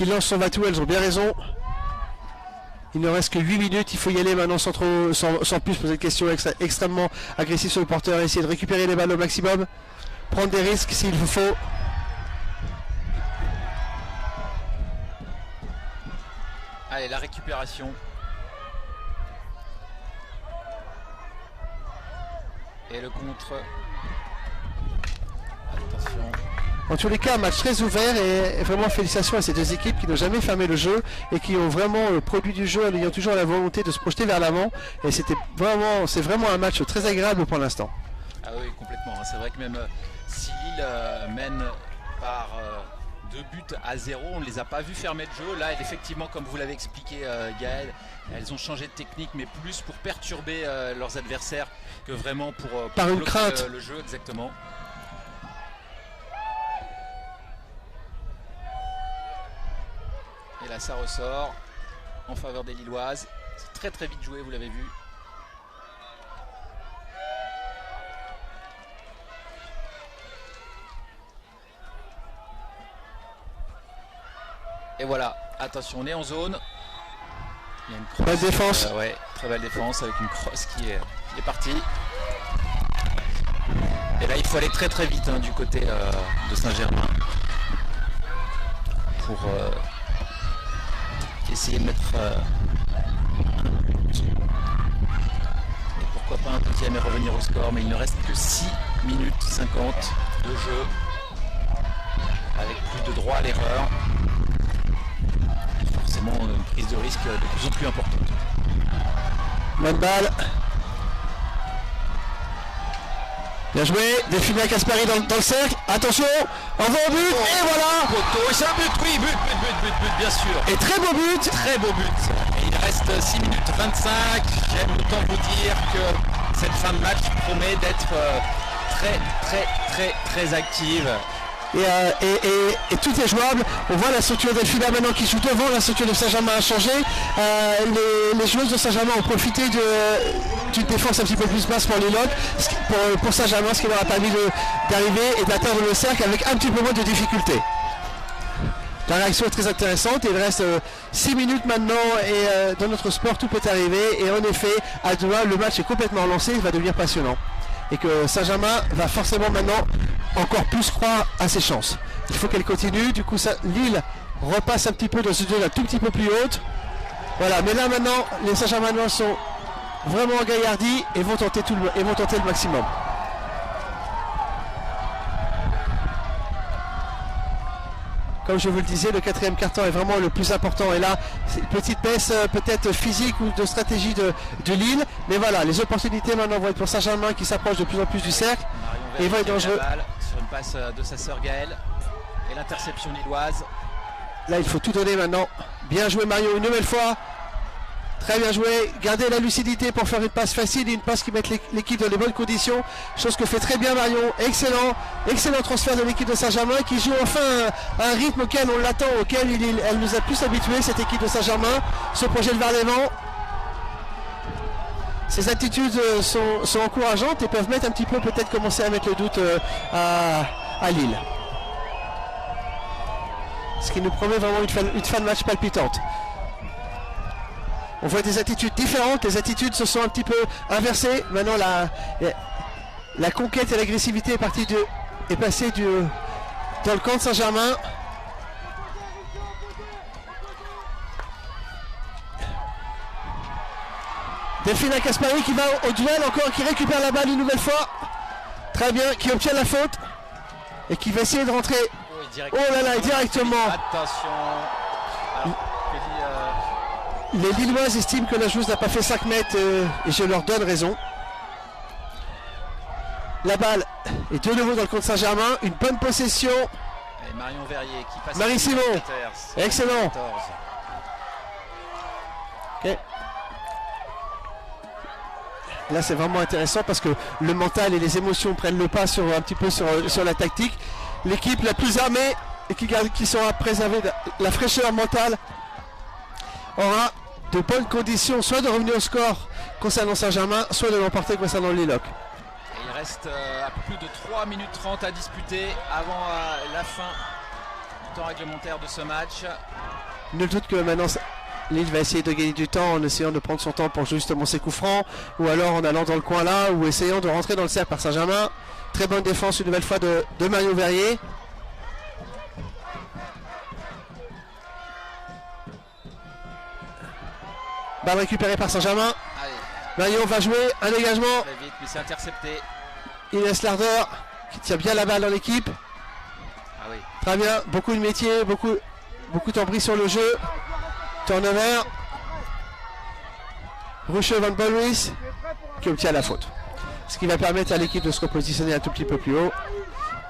lance son va-tout, elles ont bien raison. Il ne reste que 8 minutes, il faut y aller maintenant sans plus poser de questions extrêmement agressives sur le porteur, essayer de récupérer les balles au maximum, prendre des risques s'il vous faut. Allez, la récupération. Et le contre. Attention. En tous les cas, un match très ouvert et vraiment félicitations à ces deux équipes qui n'ont jamais fermé le jeu et qui ont vraiment produit du jeu en ayant toujours la volonté de se projeter vers l'avant. Et c'est vraiment un match très agréable pour l'instant. Ah oui, complètement. C'est vrai que même si Lille mène par 2 buts à 0, on ne les a pas vus fermer le jeu. Là, effectivement, comme vous l'avez expliqué, Gaël, elles ont changé de technique, mais plus pour perturber leurs adversaires que vraiment pour par une crainte. Le jeu, exactement. Et là, ça ressort en faveur des Lilloises. C'est très très vite joué, vous l'avez vu. Et voilà, attention, on est en zone. Il y a une crosse. Belle défense. Ouais, très belle défense avec une crosse qui est partie. Et là, il faut aller très très vite du côté de Saint-Germain pour essayer de mettre un but. Et pourquoi pas un deuxième et revenir au score. Mais il ne reste que 6 minutes 50 de jeu. avec plus de droit à l'erreur. Forcément une prise de risque de plus en plus importante. Bonne balle. Bien joué, Delphina Caspari dans le cercle, attention, envoie au but, et voilà. Et c'est un but, oui, but, bien sûr. Et très beau but. Très beau but. Et il reste 6 minutes 25. J'aime autant vous dire que cette fin de match promet d'être très active. Et tout est jouable. On voit la structure d'Elfida maintenant qui joue devant, la structure de Saint-Germain a changé. Les joueuses de Saint-Germain ont profité d'une défense un petit peu plus basse pour les lots, pour Saint-Germain, ce qui leur a permis d'arriver et d'atteindre le cercle avec un petit peu moins de difficulté. La réaction est très intéressante. Il reste 6 minutes maintenant et dans notre sport tout peut arriver. Et en effet, à Doha, le match est complètement lancé, il va devenir passionnant. Et que Saint-Germain va forcément maintenant encore plus croire à ses chances. Il faut qu'elle continue, du coup Lille repasse un petit peu dans ce duel un tout petit peu plus haute. Voilà, mais là maintenant les Saint-Germainois sont vraiment gaillardis et vont tenter le maximum. Comme je vous le disais, le quatrième quart-temps est vraiment le plus important. Et là, c'est une petite baisse peut-être physique ou de stratégie de Lille. Mais voilà, les opportunités maintenant vont être pour Saint-Germain qui s'approche de plus en plus du cercle. Et il va être dangereux. Sur une passe de sa sœur Gaëlle. Et l'interception lilloise. Là, il faut tout donner maintenant. Bien joué Marion une nouvelle fois. Très bien joué. Gardez la lucidité pour faire une passe facile et une passe qui mette l'équipe dans les bonnes conditions. Chose que fait très bien Marion. Excellent transfert de l'équipe de Saint-Germain qui joue enfin un rythme auquel on l'attend, auquel elle nous a plus habitués, cette équipe de Saint-Germain. Se projette vers l'avant. Ses attitudes sont encourageantes et peuvent mettre un petit peu, peut-être commencer à mettre le doute à Lille. Ce qui nous promet vraiment une fin de match palpitante. On voit des attitudes différentes, les attitudes se sont un petit peu inversées. Maintenant la conquête et l'agressivité est passée dans le camp de Saint-Germain. Delphina Caspari qui va au duel encore, qui récupère la balle une nouvelle fois. Très bien, qui obtient la faute et qui va essayer de rentrer. Oh là là, directement. Attention. Alors, les Lilloises estiment que la joueuse n'a pas fait 5 mètres et je leur donne raison. La balle est de nouveau dans le camp de Saint-Germain. Une bonne possession. Et Marion Verrier qui passe. Marie Simon. Excellent. Okay. Là c'est vraiment intéressant parce que le mental et les émotions prennent le pas un petit peu sur la tactique. L'équipe la plus armée et qui saura préserver la fraîcheur mentale aura de bonnes conditions soit de revenir au score concernant Saint-Germain, soit de l'emporter concernant Lille. Il reste à plus de 3 minutes 30 à disputer avant la fin du temps réglementaire de ce match. Nul doute que maintenant Lille va essayer de gagner du temps en essayant de prendre son temps pour justement ses coups francs, ou alors en allant dans le coin là, ou essayant de rentrer dans le cercle par Saint-Germain. Très bonne défense une nouvelle fois de Marion Verrier. Balle récupérée par Saint-Germain. Marion va jouer un dégagement. Très vite, mais c'est intercepté. Inès Larder qui tient bien la balle dans l'équipe. Ah oui. Très bien, beaucoup de métier, beaucoup d'emprise sur le jeu. Turnover. Rucheux Van Bolwis qui obtient la faute. Ce qui va permettre à l'équipe de se repositionner un tout petit peu plus haut.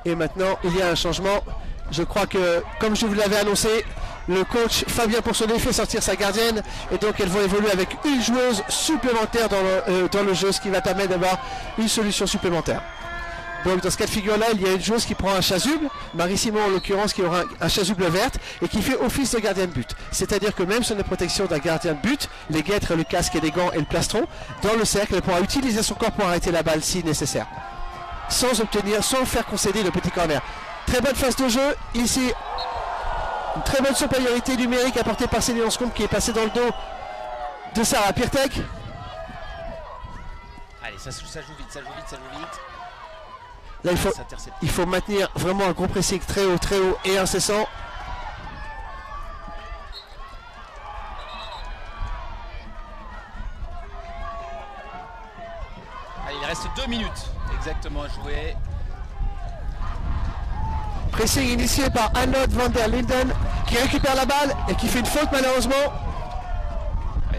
Et maintenant, il y a un changement. Je crois que, comme je vous l'avais annoncé, le coach Fabien Ponsonnet fait sortir sa gardienne. Et donc, elles vont évoluer avec une joueuse supplémentaire dans le jeu, ce qui va permettre d'avoir une solution supplémentaire. Donc, dans ce cas de figure-là, il y a une joueuse qui prend un chasuble, Marie Simon en l'occurrence, qui aura un chasuble verte et qui fait office de gardien de but. C'est-à-dire que même sur la protection d'un gardien de but, les guêtres, le casque et les gants et le plastron, dans le cercle, elle pourra utiliser son corps pour arrêter la balle si nécessaire. Sans faire concéder le petit corner. Très bonne phase de jeu. Ici, une très bonne supériorité numérique apportée par Céline Anscombe qui est passée dans le dos de Sarah Pirtek. Allez, ça joue vite. Là, il faut maintenir vraiment un gros pressing très haut et incessant. Allez, il reste 2 minutes exactement à jouer. Pressing initié par Arnold van der Linden qui récupère la balle et qui fait une faute malheureusement.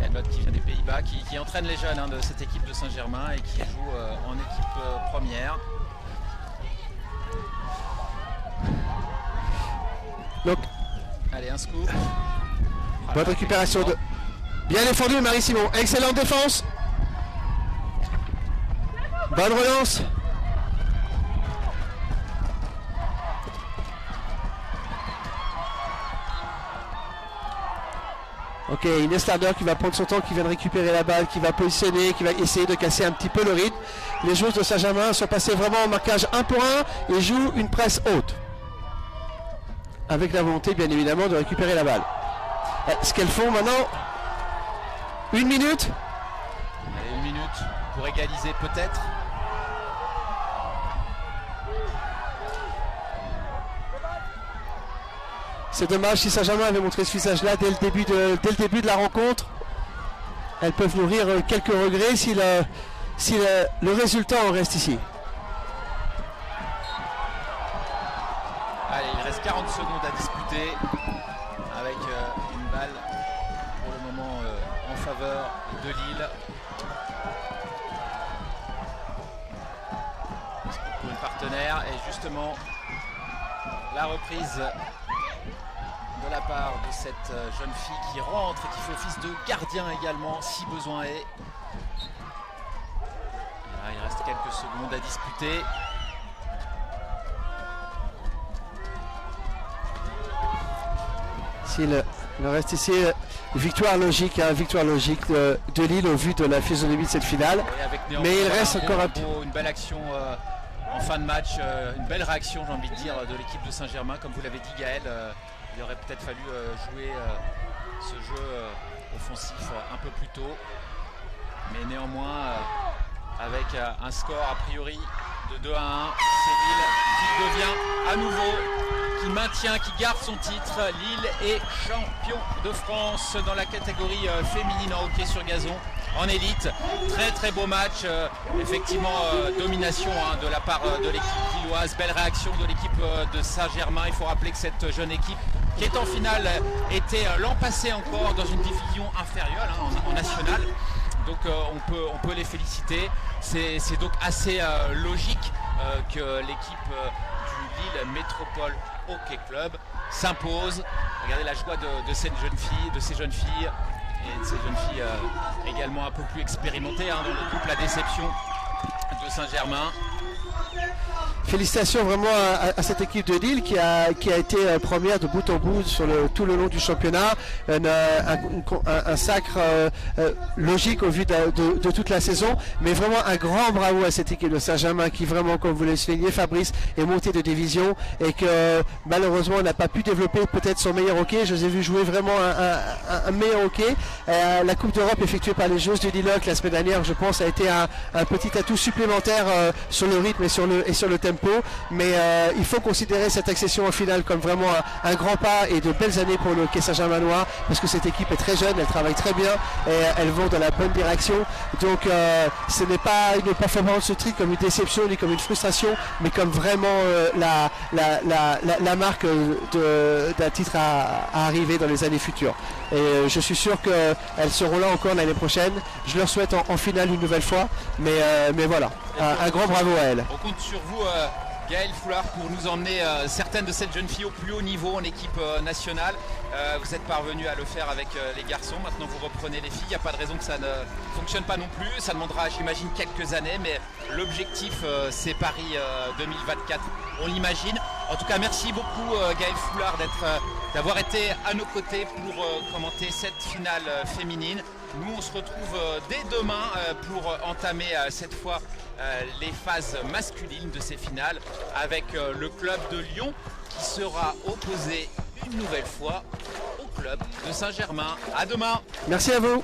Arnold qui vient des Pays-Bas, qui entraîne les jeunes de cette équipe de Saint-Germain et qui joue en équipe première. Donc, allez, un scoop. Bonne récupération de... Bien défendu Marie-Simon, excellente défense. Bonne relance. Ok, Inès Larder qui va prendre son temps, qui vient de récupérer la balle, qui va positionner, qui va essayer de casser un petit peu le rythme. Les joueurs de Saint-Germain sont passés vraiment au marquage 1 pour 1 et jouent une presse haute. Avec la volonté bien évidemment de récupérer la balle. Ce qu'elles font maintenant, 1 minute. Allez, 1 minute pour égaliser peut-être. C'est dommage, si Saint-Germain avait montré ce visage-là dès le début de la rencontre, elles peuvent nourrir quelques regrets si le résultat en reste ici. Allez, il reste 40 secondes à disputer avec une balle pour le moment en faveur de Lille. Pour une partenaire et justement la reprise de la part de cette jeune fille qui rentre et qui fait office de gardien également si besoin est. Là, il reste quelques secondes à disputer. Si le reste ici, victoire logique de Lille au vu de la physionomie de cette finale. Mais il reste encore une belle action en fin de match, une belle réaction j'ai envie de dire de l'équipe de Saint-Germain, comme vous l'avez dit Gaël. Il aurait peut-être fallu jouer ce jeu offensif un peu plus tôt. Mais néanmoins, avec un score a priori de 2-1, c'est Lille qui devient à nouveau, qui maintient, qui garde son titre. Lille est champion de France dans la catégorie féminine en hockey sur gazon. En élite, très très beau match, effectivement domination de la part de l'équipe lilloise, belle réaction de l'équipe de Saint-Germain. Il faut rappeler que cette jeune équipe qui est en finale était l'an passé encore dans une division inférieure en nationale. Donc on peut les féliciter. C'est donc assez logique que l'équipe du Lille Métropole Hockey Club s'impose. Regardez la joie de ces jeunes filles. Et de ces jeunes filles également un peu plus expérimentées dans le groupe La Déception de Saint-Germain. Félicitations vraiment à cette équipe de Lille qui a été première de bout en bout sur tout le long du championnat. Un sacre logique au vu de toute la saison. Mais vraiment un grand bravo à cette équipe de Saint-Germain qui vraiment, comme vous l'avez souligné, Fabrice, est monté de division et que malheureusement n'a pas pu développer peut-être son meilleur hockey. Je les ai vus jouer vraiment un meilleur hockey. La Coupe d'Europe effectuée par les joueuses du Lilloc la semaine dernière, je pense, a été un petit atout supplémentaire sur le rythme et sur le tempo. Mais il faut considérer cette accession en finale comme vraiment un grand pas et de belles années pour le hockey Saint-Germainois, parce que cette équipe est très jeune, elle travaille très bien et elles vont dans la bonne direction. Donc ce n'est pas une performance de tri comme une déception ni comme une frustration, mais comme vraiment la marque d'un titre à arriver dans les années futures. Et je suis sûr qu'elles seront là encore l'année prochaine. Je leur souhaite en finale une nouvelle fois, mais voilà, un grand bravo à elles. On compte sur vous Gaël Foulard pour nous emmener certaines de ces jeunes filles au plus haut niveau en équipe nationale. Vous êtes parvenu à le faire avec les garçons, maintenant vous reprenez les filles. Il n'y a pas de raison que ça ne fonctionne pas non plus. Ça demandera, j'imagine, quelques années, mais l'objectif c'est Paris 2024, on l'imagine. En tout cas, merci beaucoup Gaël Foulard d'avoir été à nos côtés pour commenter cette finale féminine. Nous on se retrouve dès demain pour entamer cette fois les phases masculines de ces finales avec le club de Lyon qui sera opposé une nouvelle fois au club de Saint-Germain. À demain. Merci à vous.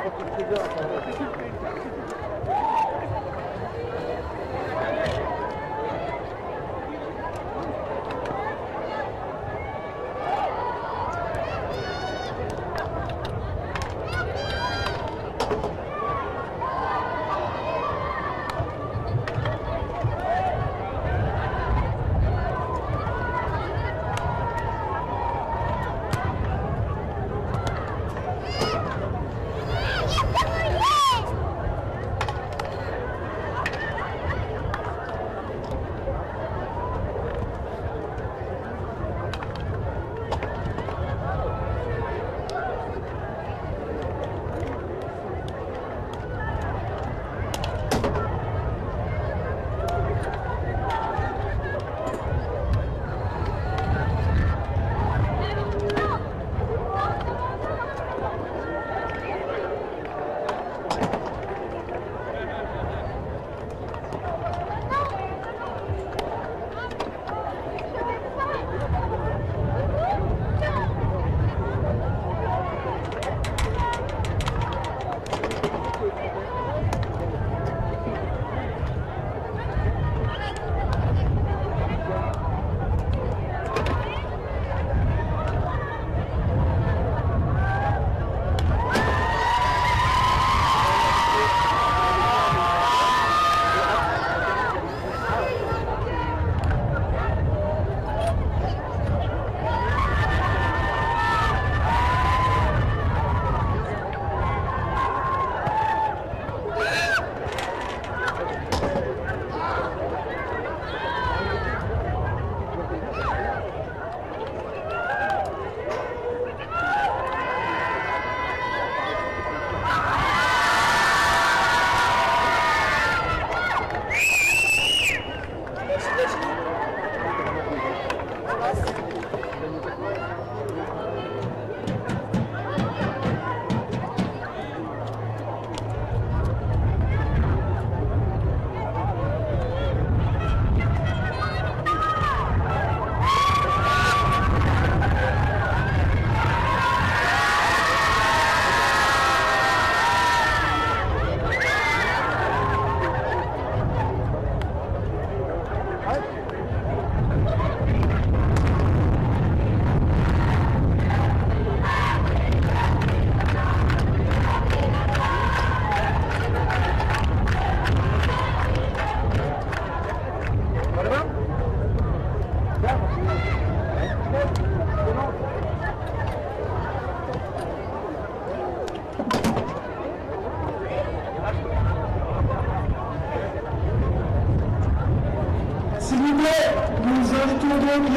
donc les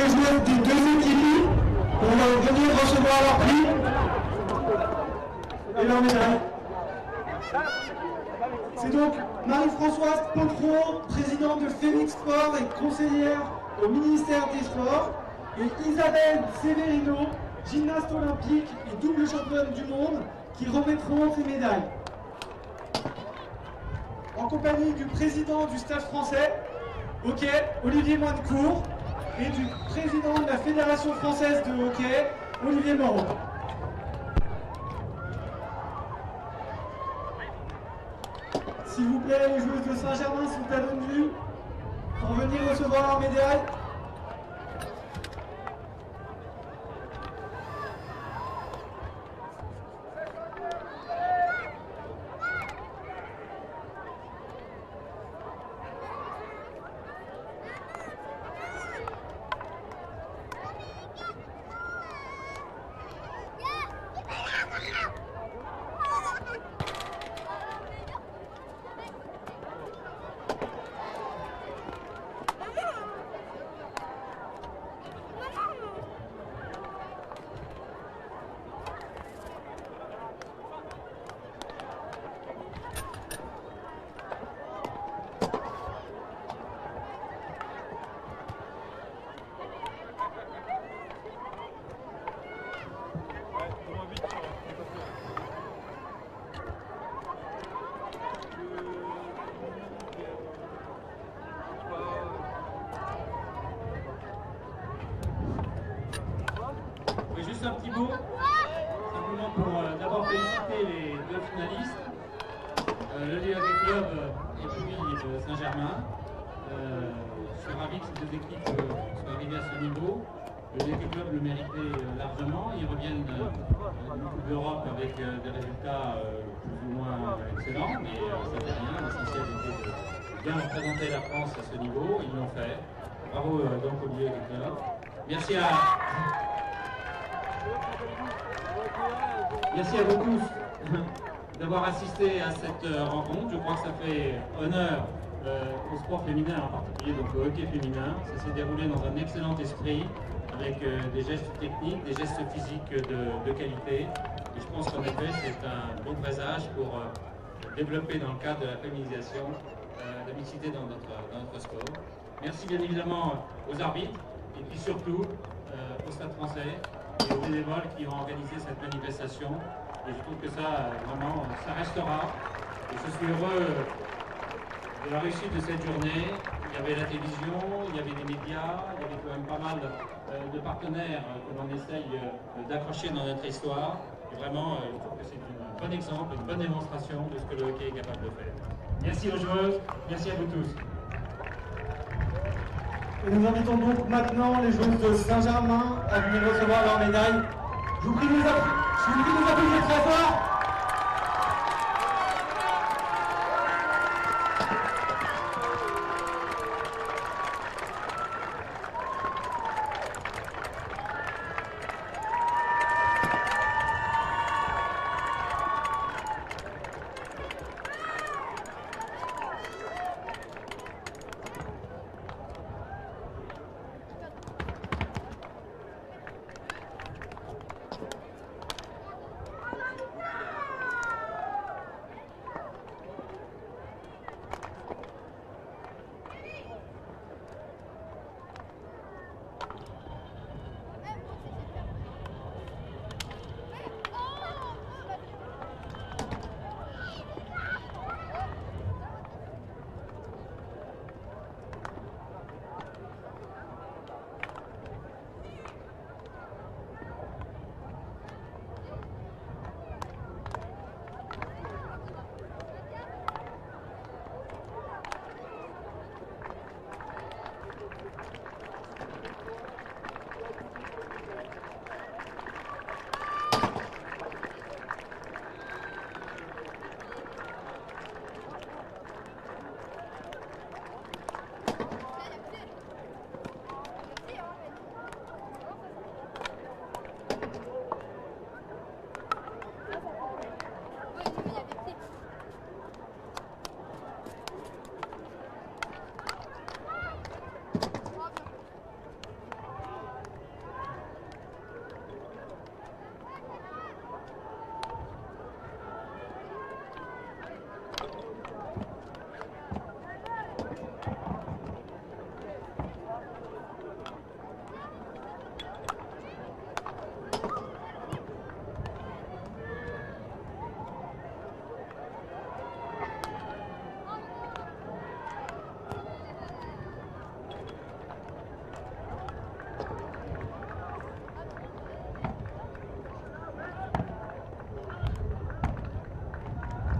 joueurs des deux équipes pour venir recevoir leur prix et leur médaille. C'est donc Marie-Françoise Pontreau, présidente de Phoenix Sport et conseillère au ministère des Sports, et Isabelle Severino, gymnaste olympique et double championne du monde, qui remettront ces médailles. En compagnie du président du Stade français, hockey, Olivier Moinecourt, et du président de la Fédération française de hockey, Olivier Moreau. S'il vous plaît, les joueuses de Saint-Germain sont attendues pour venir recevoir leur médaille. club et puis Saint-Germain. Je suis ravi que ces deux équipes soient arrivées à ce niveau. Le DT Club le méritait largement. Ils reviennent d'une Coupe d'Europe avec des résultats plus ou moins excellents, mais ça fait rien. L'essentiel était de bien représenter la France à ce niveau. Ils l'ont fait. Bravo donc au milieu du club. Merci à vous tous d'avoir assisté à cette rencontre. Je crois que ça fait honneur au sport féminin, en particulier donc au hockey féminin. Ça s'est déroulé dans un excellent esprit, avec des gestes techniques, des gestes physiques de qualité. Et je pense qu'en effet, c'est un bon présage pour développer dans le cadre de la féminisation la mixité dans notre sport. Merci bien évidemment aux arbitres et puis surtout au Stade français et aux bénévoles qui ont organisé cette manifestation. Et je trouve que ça, vraiment, ça restera. Et je suis heureux de la réussite de cette journée. Il y avait la télévision, il y avait les médias, il y avait quand même pas mal de partenaires que l'on essaye d'accrocher dans notre histoire. Et vraiment, je trouve que c'est un bon exemple, une bonne démonstration de ce que le hockey est capable de faire. Merci aux joueuses, merci à vous tous. Et nous invitons donc maintenant les joueuses de Saint-Germain à venir recevoir leur médaille. Je vous prie de les applaudir très fort.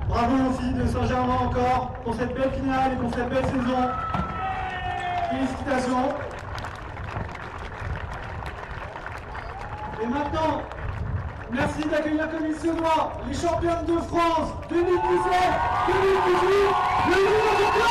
Bravo aux filles de Saint-Germain encore pour cette belle finale et pour cette belle saison. Félicitations. Et maintenant, merci d'accueillir comme il se doit les championnes de France 2017-2018, le numéro du club.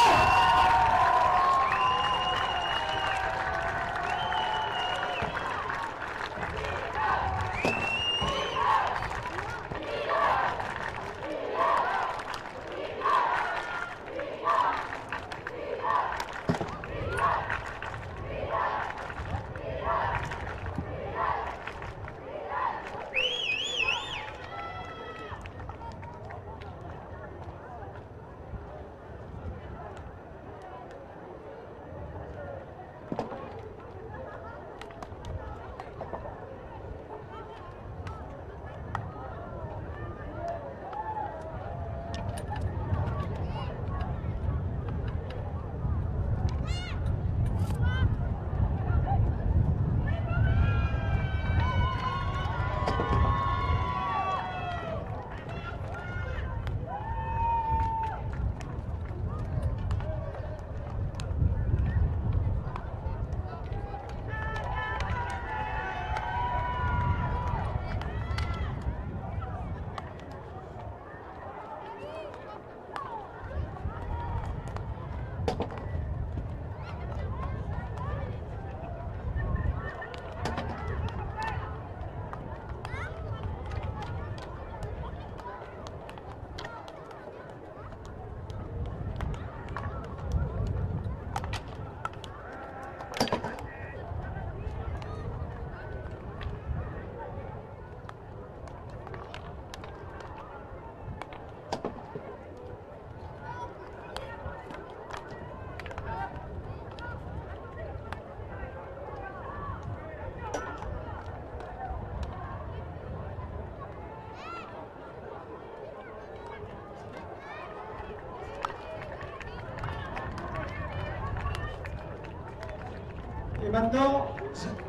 maintenant,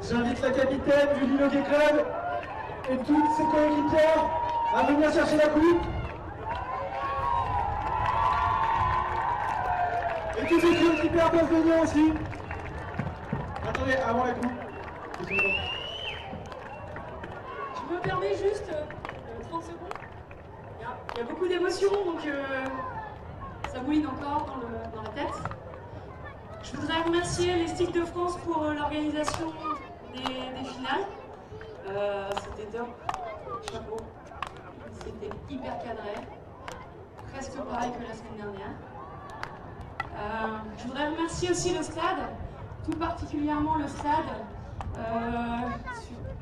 j'invite la capitaine du Lille Hockey Club et toutes ses coéquipières à venir chercher la coupe. Et tous les coéquipières peuvent venir aussi. Attendez, avant la coupe. Je me permets juste 30 secondes. Il y a beaucoup d'émotions, donc ça bouline encore dans la tête. Je voudrais remercier les Sticks de France pour l'organisation des finales. C'était top, chapeau. C'était hyper cadré, presque pareil que la semaine dernière. Je voudrais remercier aussi le stade, tout particulièrement le stade,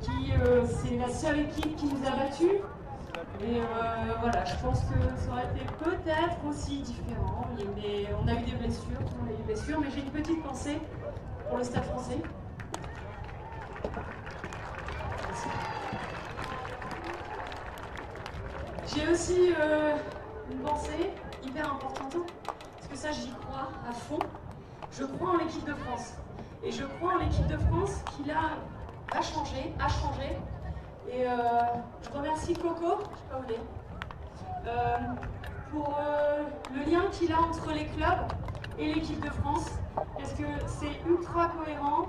c'est la seule équipe qui nous a battus. Et voilà, je pense que ça aurait été peut-être aussi différent. On a eu des blessures, mais j'ai une petite pensée pour le Stade français. Merci. J'ai aussi une pensée hyper importante, parce que ça j'y crois à fond. Je crois en l'équipe de France. Et je crois en l'équipe de France qui là a changé. Et je remercie Coco, je sais pas où il est, pour le lien qu'il a entre les clubs et l'équipe de France, parce que c'est ultra cohérent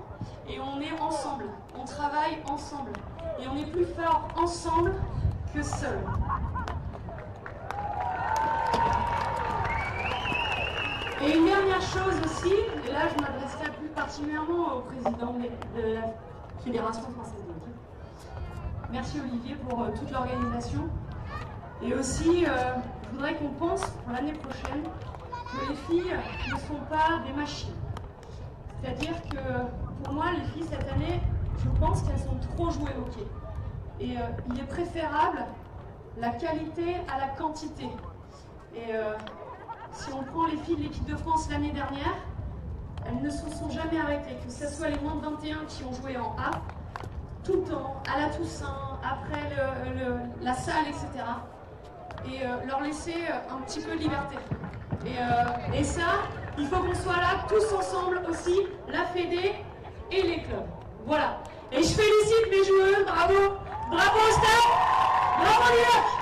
et on est ensemble, on travaille ensemble et on est plus fort ensemble que seul. Et une dernière chose aussi, et là je m'adresserai plus particulièrement au président de la Fédération française de hockey. Merci Olivier pour toute l'organisation. Et aussi, je voudrais qu'on pense pour l'année prochaine que les filles ne sont pas des machines. C'est-à-dire que pour moi, les filles cette année, je pense qu'elles ont trop joué au hockey. Et il est préférable la qualité à la quantité. Et si on prend les filles de l'équipe de France l'année dernière, elles ne se sont jamais arrêtées, que ce soit les moins de 21 qui ont joué en A, tout le temps, à la Toussaint, après la salle, etc. Et leur laisser un petit peu de liberté. Et ça, il faut qu'on soit là tous ensemble aussi, la Fédé et les clubs. Voilà. Et je félicite mes joueurs, bravo! Bravo au stade! Bravo les Locks!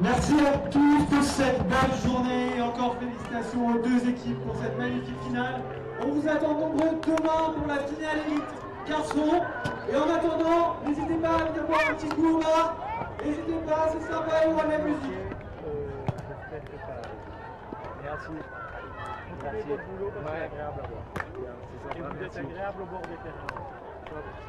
Merci à tous pour cette belle journée et encore félicitations aux deux équipes pour cette magnifique finale. On vous attend nombreux demain pour la finale élite garçons. Et en attendant, n'hésitez pas à venir boire un petit coup au bar. N'hésitez pas, c'est sympa et on a la musique. Merci. Merci. Votre boulot parce que c'est agréable à voir. Et vous êtes agréable au bord des terrains. Merci.